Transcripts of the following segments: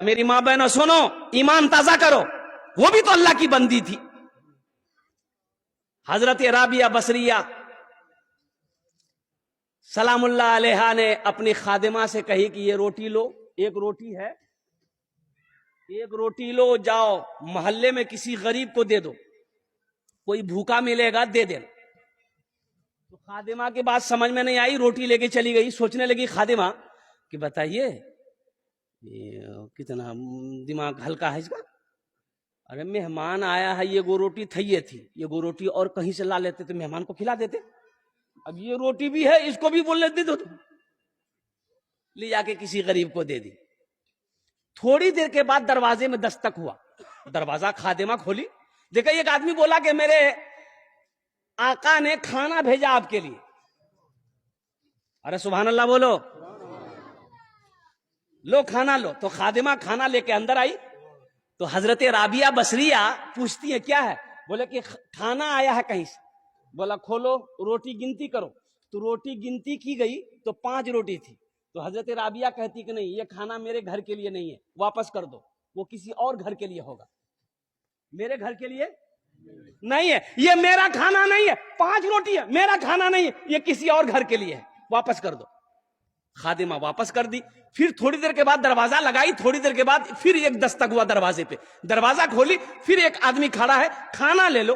میری ماں بہنوں سنو، ایمان تازہ کرو، وہ بھی تو اللہ کی بندی تھی۔ حضرت رابعہ بصریہ سلام اللہ علیہا نے اپنی خادمہ سے کہی کہ یہ روٹی لو، ایک روٹی ہے، ایک روٹی لو، جاؤ محلے میں کسی غریب کو دے دو، کوئی بھوکا ملے گا دے دینا۔ تو خادمہ کی بات سمجھ میں نہیں آئی، روٹی لے کے چلی گئی۔ سوچنے لگی خادمہ کہ بتائیے کتنا دماغ ہلکا ہے اس کا، ارے مہمان آیا ہے، یہ گو روٹی تھیے تھی، یہ گو روٹی اور کہیں سے لا لیتے تو مہمان کو کھلا دیتے، اب یہ روٹی بھی ہے، اس کو بھی بول لیتے تو لے جا کے کسی غریب کو دے دی۔ تھوڑی دیر کے بعد دروازے میں دستک ہوا، دروازہ خادمہ کھولی، دیکھا ایک آدمی بولا کہ میرے آقا نے کھانا بھیجا آپ کے لیے۔ ارے سبحان اللہ بولو، لو کھانا لو۔ تو خادمہ کھانا لے کے اندر آئی تو حضرت رابعہ بصریہ پوچھتی ہے کیا ہے؟ بولے کہ کھانا آیا ہے کہیں سے۔ بولا کھولو روٹی گنتی کرو، تو روٹی گنتی کی گئی تو 5 روٹی تھی۔ تو حضرت رابعہ کہتی کہ نہیں، یہ کھانا میرے گھر کے لیے نہیں ہے، واپس کر دو، وہ کسی اور گھر کے لیے ہوگا، میرے گھر کے لیے نہیں ہے، یہ میرا کھانا نہیں ہے، 5 روٹی ہے، میرا کھانا نہیں ہے، یہ کسی اور گھر کے لیے ہے، واپس کر دو۔ خادمہ واپس کر دی۔ پھر تھوڑی دیر کے بعد دروازہ لگائی، تھوڑی دیر کے بعد پھر ایک دستک ہوا دروازے پہ، دروازہ کھولی، پھر ایک آدمی کھڑا ہے، کھانا لے لو۔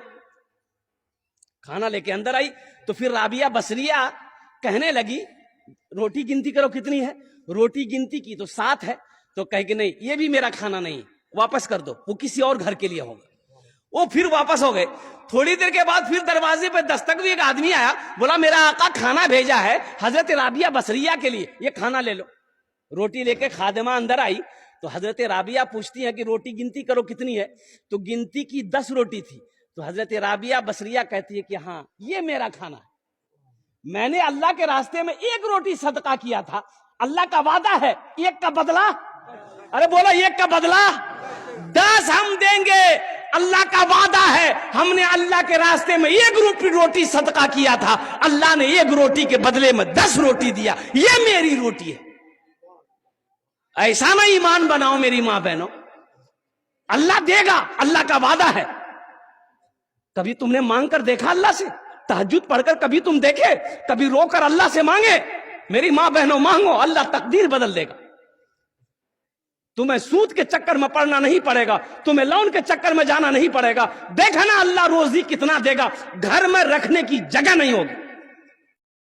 کھانا لے کے اندر آئی تو پھر رابعہ بصریہ کہنے لگی روٹی گنتی کرو کتنی ہے؟ روٹی گنتی کی تو 7 ہے، تو کہے کہ نہیں یہ بھی میرا کھانا نہیں ہے، واپس کر دو، وہ کسی اور گھر کے لیے ہوگا۔ وہ پھر واپس ہو گئے۔ تھوڑی دیر کے بعد پھر دروازے پہ دستک بھی ایک آدمی آیا، بولا میرا آقا کھانا بھیجا ہے حضرت رابعہ بصریہ کے لیے، یہ کھانا لے لو۔ روٹی لے کے خادمہ اندر آئی تو حضرت رابعہ پوچھتی ہے کہ روٹی گنتی کرو کتنی ہے؟ تو گنتی کی 10 روٹی تھی۔ تو حضرت رابعہ بصریہ کہتی ہے کہ ہاں یہ میرا کھانا ہے، میں نے اللہ کے راستے میں 1 روٹی صدقہ کیا تھا، اللہ کا وعدہ ہے 1 کا بدلہ، ارے بولا 1 کا بدلہ 10 ہم دیں گے، اللہ کا وعدہ ہے، ہم نے اللہ کے راستے میں 1 روٹی صدقہ کیا تھا، اللہ نے 1 روٹی کے بدلے میں 10 روٹی دیا، یہ میری روٹی ہے۔ ایسا نہ ایمان بناؤ میری ماں بہنوں، اللہ دے گا، اللہ کا وعدہ ہے۔ کبھی تم نے مانگ کر دیکھا اللہ سے؟ تہجد پڑھ کر کبھی تم دیکھے؟ کبھی رو کر اللہ سے مانگے؟ میری ماں بہنوں مانگو، اللہ تقدیر بدل دے گا۔ تمہیں سود کے چکر میں پڑنا نہیں پڑے گا، تمہیں لون کے چکر میں جانا نہیں پڑے گا، دیکھنا اللہ روزی کتنا دے گا، گھر میں رکھنے کی جگہ نہیں ہوگی۔